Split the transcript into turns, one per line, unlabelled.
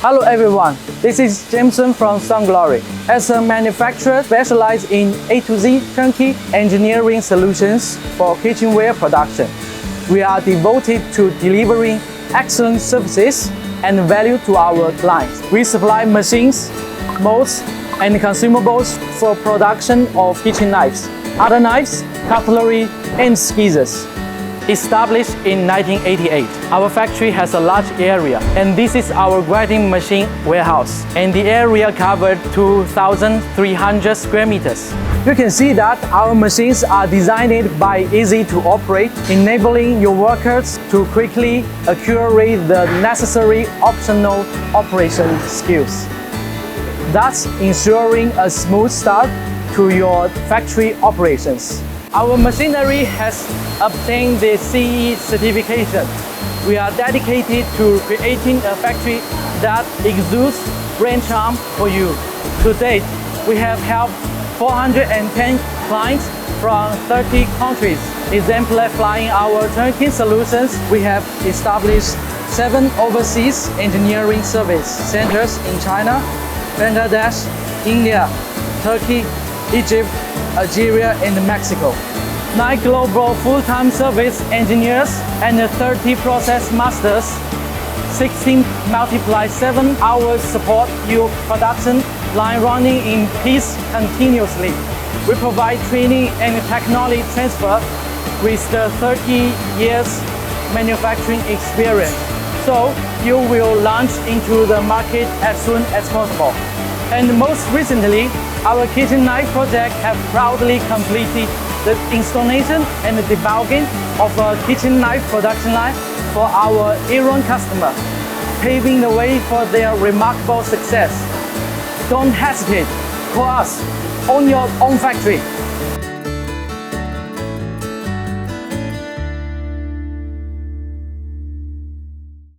Hello everyone, this is Jameson from Sunglory. As a manufacturer specialized in A to Z turnkey engineering solutions for kitchenware production, we are devoted to delivering excellent services and value to our clients. We supply machines, molds, and consumables for production of kitchen knives, other knives, cutlery, and skizzers. Established in 1988, our factory has a large area, and this is our grinding machine warehouse, and the area covered 2,300 square meters. You can see that our machines are designed by easy to operate, enabling your workers to quickly acquire the necessary optional operation skills, thus ensuring a smooth start to your factory operations. Our machinery has obtained the CE certification. We are dedicated to creating a factory that exudes brand charm for you. To date, we have helped 410 clients from 30 countries. Exemplifying our turnkey solutions, we have established 7 overseas engineering service centers in China, Bangladesh, India, Turkey, Egypt, Algeria, and Mexico. 9 global full-time service engineers and 30 process masters. 16 multiplied 7 hours support your production line running in peace continuously. We provide training and technology transfer with the 30 years manufacturing experience, so you will launch into the market as soon as possible. And most recently, our kitchen knife project have proudly completed the installation and the debugging of a kitchen knife production line for our Iran customer, paving the way for their remarkable success. Don't hesitate, call us, own your own factory.